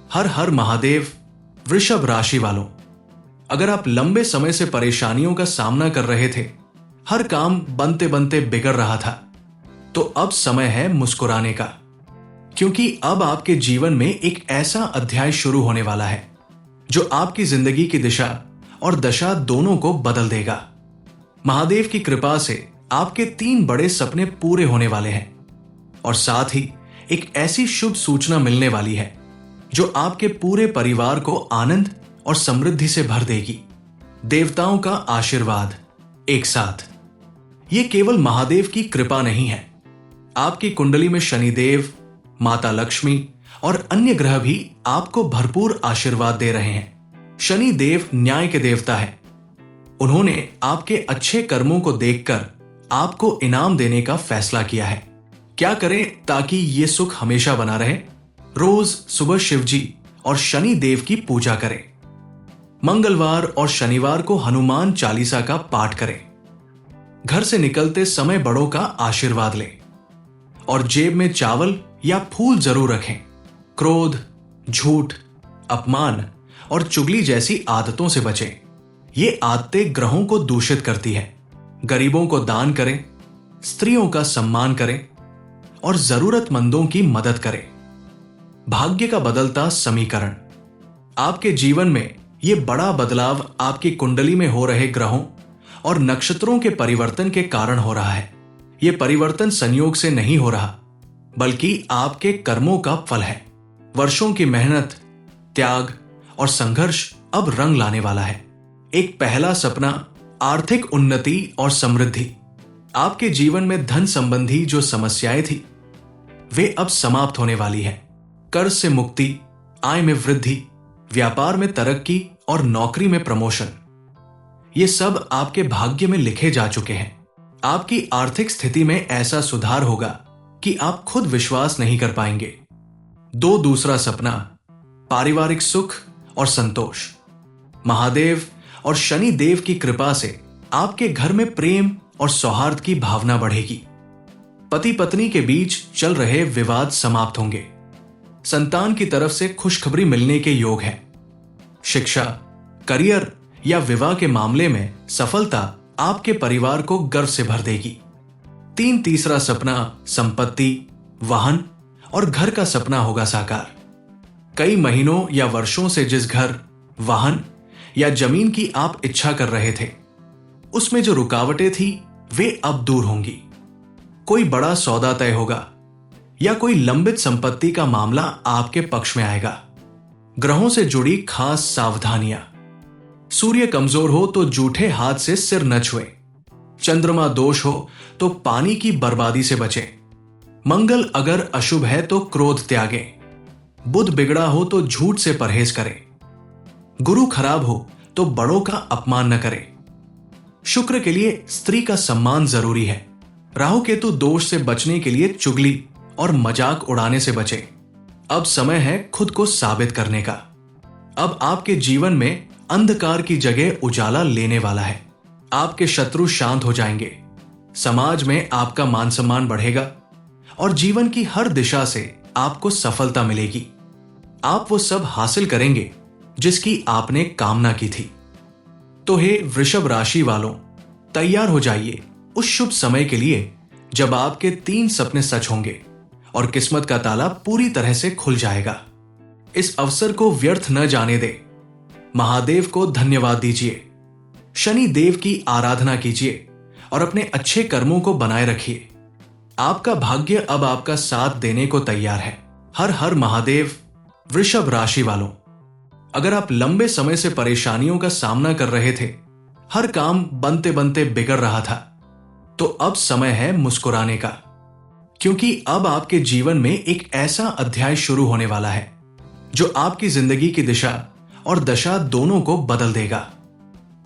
हर हर महादेव। वृषभ राशि वालों, अगर आप लंबे समय से परेशानियों का सामना कर रहे थे, हर काम बनते बनते बिगड़ रहा था, तो अब समय है मुस्कुराने का, क्योंकि अब आपके जीवन में एक ऐसा अध्याय शुरू होने वाला है जो आपकी जिंदगी की दिशा और दशा दोनों को बदल देगा। महादेव की कृपा से आपके 3 बड़े सपने पूरे होने वाले हैं और साथ ही एक ऐसी शुभ सूचना मिलने वाली है जो आपके पूरे परिवार को आनंद और समृद्धि से भर देगी। देवताओं का आशीर्वाद एक साथ। यह केवल महादेव की कृपा नहीं है, आपकी कुंडली में शनिदेव, माता लक्ष्मी और अन्य ग्रह भी आपको भरपूर आशीर्वाद दे रहे हैं। शनि देव न्याय के देवता है। उन्होंने आपके अच्छे कर्मों को देखकर आपको इनाम देने का फैसला किया है। क्या करें ताकि ये सुख हमेशा बना रहे? रोज सुबह शिवजी और शनि देव की पूजा करें। मंगलवार और शनिवार को हनुमान चालीसा का पाठ करें। घर से निकलते समय बड़ों का आशीर्वाद लें और जेब में चावल या फूल जरूर रखें। क्रोध, झूठ, अपमान और चुगली जैसी आदतों से बचें। ये आदतें ग्रहों को दूषित करती है। गरीबों को दान करें, स्त्रियों का सम्मान करें और जरूरतमंदों की मदद करें। भाग्य का बदलता समीकरण। आपके जीवन में यह बड़ा बदलाव आपकी कुंडली में हो रहे ग्रहों और नक्षत्रों के परिवर्तन के कारण हो रहा है। यह परिवर्तन संयोग से नहीं हो रहा, बल्कि आपके कर्मों का फल है। वर्षों की मेहनत, त्याग और संघर्ष अब रंग लाने वाला है। एक पहला सपना आर्थिक उन्नति और समृद्धि। आपके जीवन में धन संबंधी जो समस्याएं थी, वे अब समाप्त होने वाली है। कर्ज से मुक्ति, आय में वृद्धि, व्यापार में तरक्की और नौकरी में प्रमोशन, ये सब आपके भाग्य में लिखे जा चुके हैं। आपकी आर्थिक स्थिति में ऐसा सुधार होगा कि आप खुद विश्वास नहीं कर पाएंगे। दूसरा सपना पारिवारिक सुख और संतोष। महादेव और शनि देव की कृपा से आपके घर में प्रेम और सौहार्द की भावना बढ़ेगी। पति पत्नी के बीच चल रहे विवाद समाप्त होंगे। संतान की तरफ से खुशखबरी मिलने के योग है। शिक्षा, करियर या विवाह के मामले में सफलता आपके परिवार को गर्व से भर देगी। तीसरा सपना संपत्ति, वाहन और घर का सपना होगा साकार। कई महीनों या वर्षों से जिस घर, वाहन या जमीन की आप इच्छा कर रहे थे, उसमें जो रुकावटें थी वे अब दूर होंगी। कोई बड़ा सौदा तय होगा या कोई लंबित संपत्ति का मामला आपके पक्ष में आएगा। ग्रहों से जुड़ी खास सावधानियां। सूर्य कमजोर हो तो जूठे हाथ से सिर न छुए। चंद्रमा दोष हो तो पानी की बर्बादी से बचें। मंगल अगर अशुभ है तो क्रोध त्यागें। बुध बिगड़ा हो तो झूठ से परहेज करें। गुरु खराब हो तो बड़ों का अपमान न करें। शुक्र के लिए स्त्री का सम्मान जरूरी है। राहु केतु दोष से बचने के लिए चुगली और मजाक उड़ाने से बचें। अब समय है खुद को साबित करने का। अब आपके जीवन में अंधकार की जगह उजाला लेने वाला है। आपके शत्रु शांत हो जाएंगे। समाज में आपका मान सम्मान बढ़ेगा और जीवन की हर दिशा से आपको सफलता मिलेगी। आप वो सब हासिल करेंगे जिसकी आपने कामना की थी। तो हे वृषभ राशि वालों, तैयार हो जाइए उस शुभ समय के लिए जब आपके 3 सपने सच होंगे और किस्मत का ताला पूरी तरह से खुल जाएगा। इस अवसर को व्यर्थ न जाने दे। महादेव को धन्यवाद दीजिए, शनि देव की आराधना कीजिए और अपने अच्छे कर्मों को बनाए रखिए। आपका भाग्य अब आपका साथ देने को तैयार है। हर हर महादेव। वृषभ राशि वालों, अगर आप लंबे समय से परेशानियों का सामना कर रहे थे, हर काम बनते बनते बिगड़ रहा था, तो अब समय है मुस्कुराने का, क्योंकि अब आपके जीवन में एक ऐसा अध्याय शुरू होने वाला है जो आपकी जिंदगी की दिशा और दशा दोनों को बदल देगा।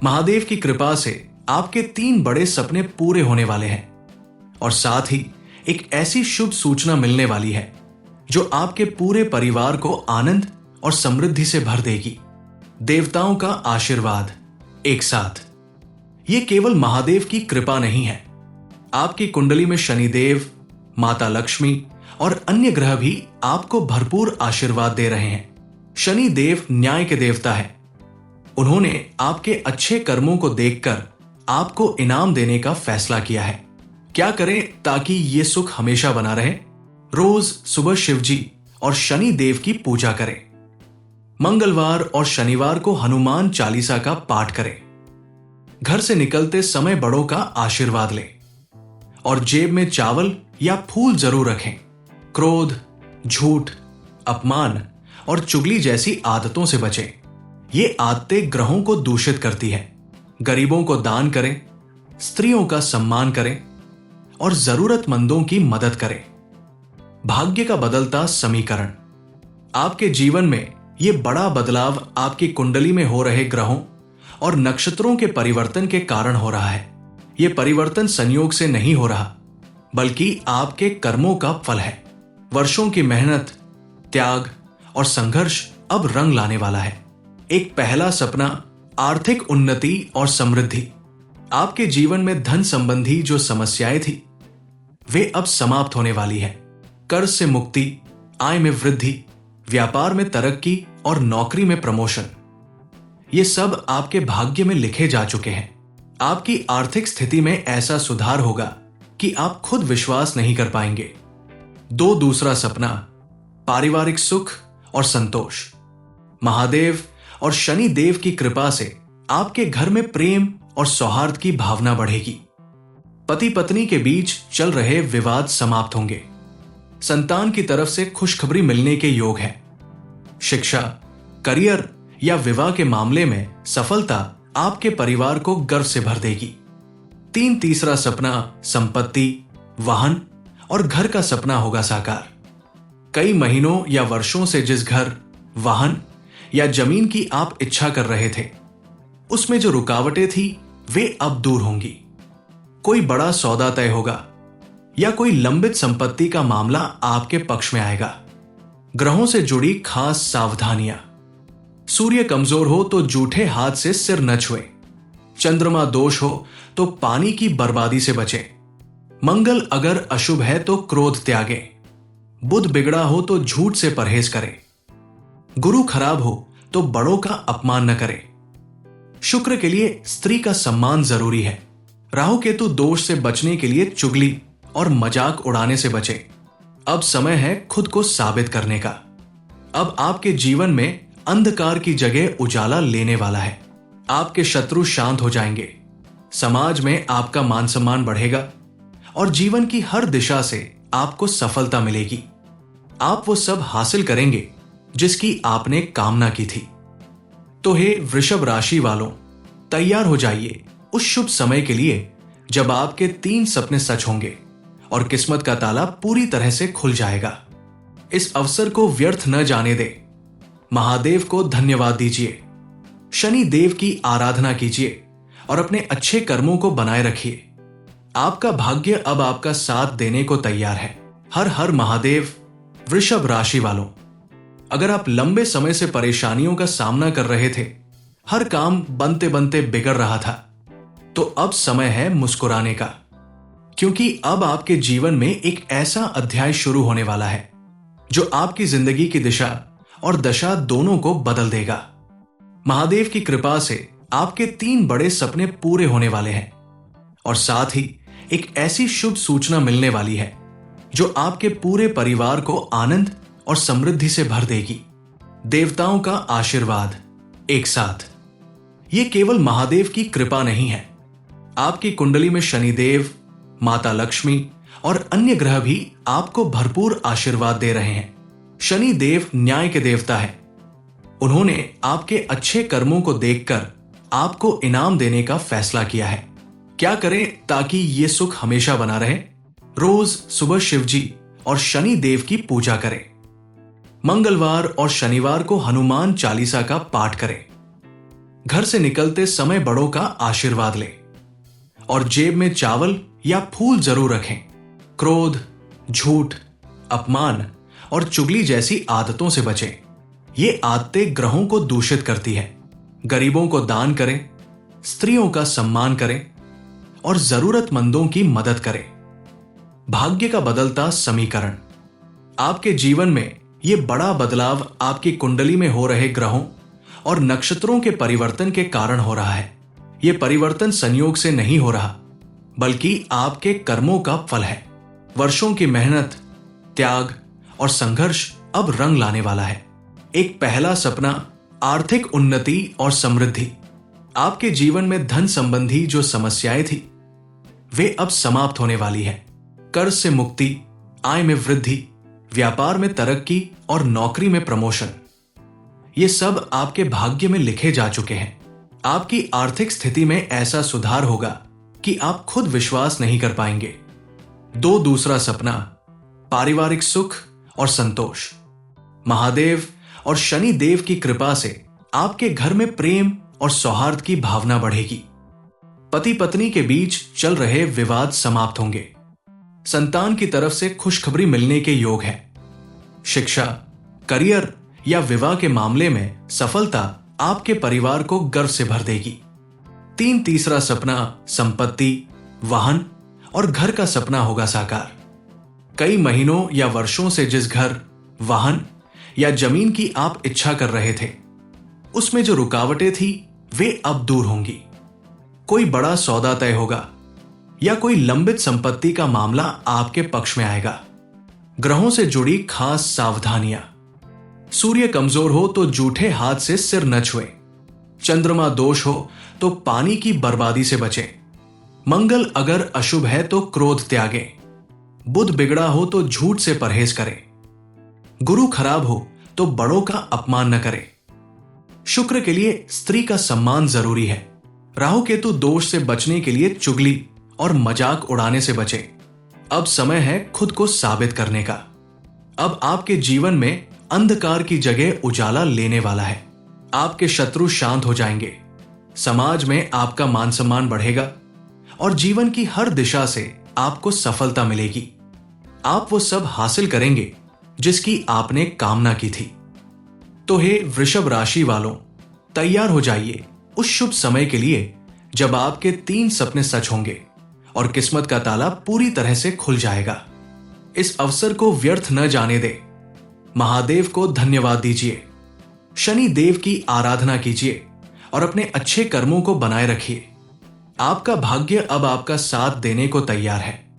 महादेव की कृपा से आपके 3 बड़े सपने पूरे होने वाले हैं और साथ ही एक ऐसी शुभ सूचना मिलने वाली है जो आपके पूरे परिवार को आनंद और समृद्धि से भर देगी। देवताओं का आशीर्वाद एक साथ। यह केवल महादेव की कृपा नहीं है, आपकी कुंडली में शनिदेव, माता लक्ष्मी और अन्य ग्रह भी आपको भरपूर आशीर्वाद दे रहे हैं। शनि देव न्याय के देवता है। उन्होंने आपके अच्छे कर्मों को देखकर आपको इनाम देने का फैसला किया है। क्या करें ताकि ये सुख हमेशा बना रहे? रोज सुबह शिवजी और शनि देव की पूजा करें। मंगलवार और शनिवार को हनुमान चालीसा का पाठ करें। घर से निकलते समय बड़ों का आशीर्वाद लें और जेब में चावल या फूल जरूर रखें। क्रोध, झूठ, अपमान और चुगली जैसी आदतों से बचें। ये आदतें ग्रहों को दूषित करती है। गरीबों को दान करें, स्त्रियों का सम्मान करें और जरूरतमंदों की मदद करें। भाग्य का बदलता समीकरण। आपके जीवन में यह बड़ा बदलाव आपकी कुंडली में हो रहे ग्रहों और नक्षत्रों के परिवर्तन के कारण हो रहा है। यह परिवर्तन संयोग से नहीं हो रहा, बल्कि आपके कर्मों का फल है। वर्षों की मेहनत, त्याग और संघर्ष अब रंग लाने वाला है। एक पहला सपना, आर्थिक उन्नति और समृद्धि। आपके जीवन में धन संबंधी जो समस्याएं थी वे अब समाप्त होने वाली है। कर्ज से मुक्ति, आय में वृद्धि, व्यापार में तरक्की और नौकरी में प्रमोशन, ये सब आपके भाग्य में लिखे जा चुके हैं। आपकी आर्थिक स्थिति में ऐसा सुधार होगा कि आप खुद विश्वास नहीं कर पाएंगे। दूसरा सपना, पारिवारिक सुख और संतोष। महादेव और शनि देव की कृपा से आपके घर में प्रेम और सौहार्द की भावना बढ़ेगी। पति पत्नी के बीच चल रहे विवाद समाप्त होंगे। संतान की तरफ से खुशखबरी मिलने के योग है। शिक्षा, करियर या विवाह के मामले में सफलता आपके परिवार को गर्व से भर देगी। तीसरा सपना, संपत्ति, वाहन और घर का सपना होगा साकार। कई महीनों या वर्षों से जिस घर, वाहन या जमीन की आप इच्छा कर रहे थे, उसमें जो रुकावटें थी वे अब दूर होंगी। कोई बड़ा सौदा तय होगा या कोई लंबित संपत्ति का मामला आपके पक्ष में आएगा। ग्रहों से जुड़ी खास सावधानियां। सूर्य कमजोर हो तो जूठे हाथ से सिर न छुए। चंद्रमा दोष हो तो पानी की बर्बादी से बचे। मंगल अगर अशुभ है तो क्रोध त्यागे। बुध बिगड़ा हो तो झूठ से परहेज करे। गुरु खराब हो तो बड़ों का अपमान न करे। शुक्र के लिए स्त्री का सम्मान जरूरी है। राहु केतु दोष से बचने के लिए चुगली और मजाक उड़ाने से बचे। अब समय है खुद को साबित करने का। अब आपके जीवन में अंधकार की जगह उजाला लेने वाला है। आपके शत्रु शांत हो जाएंगे। समाज में आपका मान सम्मान बढ़ेगा और जीवन की हर दिशा से आपको सफलता मिलेगी। आप वो सब हासिल करेंगे जिसकी आपने कामना की थी। तो हे वृषभ राशि वालों, तैयार हो जाइए उस शुभ समय के लिए जब आपके 3 सपने सच होंगे और किस्मत का ताला पूरी तरह से खुल जाएगा। इस अवसर को व्यर्थ न जाने दे। महादेव को धन्यवाद दीजिए, शनि देव की आराधना कीजिए और अपने अच्छे कर्मों को बनाए रखिए। आपका भाग्य अब आपका साथ देने को तैयार है। हर हर महादेव। वृषभ राशि वालों, अगर आप लंबे समय से परेशानियों का सामना कर रहे थे, हर काम बनते बनते बिगड़ रहा था, तो अब समय है मुस्कुराने का, क्योंकि अब आपके जीवन में एक ऐसा अध्याय शुरू होने वाला है जो आपकी जिंदगी की दिशा और दशा दोनों को बदल देगा। महादेव की कृपा से आपके 3 बड़े सपने पूरे होने वाले हैं और साथ ही एक ऐसी शुभ सूचना मिलने वाली है जो आपके पूरे परिवार को आनंद और समृद्धि से भर देगी। देवताओं का आशीर्वाद एक साथ। यह केवल महादेव की कृपा नहीं है, आपकी कुंडली में शनिदेव, माता लक्ष्मी और अन्य ग्रह भी आपको भरपूर आशीर्वाद दे रहे हैं। शनि देव न्याय के देवता है। उन्होंने आपके अच्छे कर्मों को देखकर आपको इनाम देने का फैसला किया है। क्या करें ताकि ये सुख हमेशा बना रहे? रोज सुबह शिवजी और शनि देव की पूजा करें। मंगलवार और शनिवार को हनुमान चालीसा का पाठ करें। घर से निकलते समय बड़ों का आशीर्वाद लें और जेब में चावल या फूल जरूर रखें। क्रोध, झूठ, अपमान और चुगली जैसी आदतों से बचें। ये आदतें ग्रहों को दूषित करती है। गरीबों को दान करें, स्त्रियों का सम्मान करें और जरूरतमंदों की मदद करें। भाग्य का बदलता समीकरण। आपके जीवन में ये बड़ा बदलाव आपकी कुंडली में हो रहे ग्रहों और नक्षत्रों के परिवर्तन के कारण हो रहा है। ये परिवर्तन संयोग से नहीं हो रहा, बल्कि आपके कर्मों का फल है। वर्षों की मेहनत, त्याग और संघर्ष अब रंग लाने वाला है। एक पहला सपना, आर्थिक उन्नति और समृद्धि। आपके जीवन में धन संबंधी जो समस्याएं थी वे अब समाप्त होने वाली है। कर्ज से मुक्ति, आय में वृद्धि, व्यापार में तरक्की और नौकरी में प्रमोशन, ये सब आपके भाग्य में लिखे जा चुके हैं। आपकी आर्थिक स्थिति में ऐसा सुधार होगा कि आप खुद विश्वास नहीं कर पाएंगे। दूसरा सपना, पारिवारिक सुख और संतोष। महादेव और शनि देव की कृपा से आपके घर में प्रेम और सौहार्द की भावना बढ़ेगी। पति पत्नी के बीच चल रहे विवाद समाप्त होंगे। संतान की तरफ से खुशखबरी मिलने के योग है। शिक्षा, करियर या विवाह के मामले में सफलता आपके परिवार को गर्व से भर देगी। तीसरा सपना, संपत्ति, वाहन और घर का सपना होगा साकार। कई महीनों या वर्षों से जिस घर, वाहन या जमीन की आप इच्छा कर रहे थे, उसमें जो रुकावटें थी वे अब दूर होंगी। कोई बड़ा सौदा तय होगा या कोई लंबित संपत्ति का मामला आपके पक्ष में आएगा। ग्रहों से जुड़ी खास सावधानियां। सूर्य कमजोर हो तो जूठे हाथ से सिर न छुए। चंद्रमा दोष हो तो पानी की बर्बादी से बचें। मंगल अगर अशुभ है तो क्रोध त्यागें। बुध बिगड़ा हो तो झूठ से परहेज करें। गुरु खराब हो तो बड़ों का अपमान न करें। शुक्र के लिए स्त्री का सम्मान जरूरी है। राहु केतु दोष से बचने के लिए चुगली और मजाक उड़ाने से बचें। अब समय है खुद को साबित करने का। अब आपके जीवन में अंधकार की जगह उजाला लेने वाला है। आपके शत्रु शांत हो जाएंगे। समाज में आपका मान सम्मान बढ़ेगा और जीवन की हर दिशा से आपको सफलता मिलेगी। आप वो सब हासिल करेंगे जिसकी आपने कामना की थी। तो हे वृषभ राशि वालों, तैयार हो जाइए उस शुभ समय के लिए जब आपके 3 सपने सच होंगे और किस्मत का ताला पूरी तरह से खुल जाएगा। इस अवसर को व्यर्थ न जाने दे। महादेव को धन्यवाद दीजिए, शनि देव की आराधना कीजिए और अपने अच्छे कर्मों को बनाए रखिए। आपका भाग्य अब आपका साथ देने को तैयार है।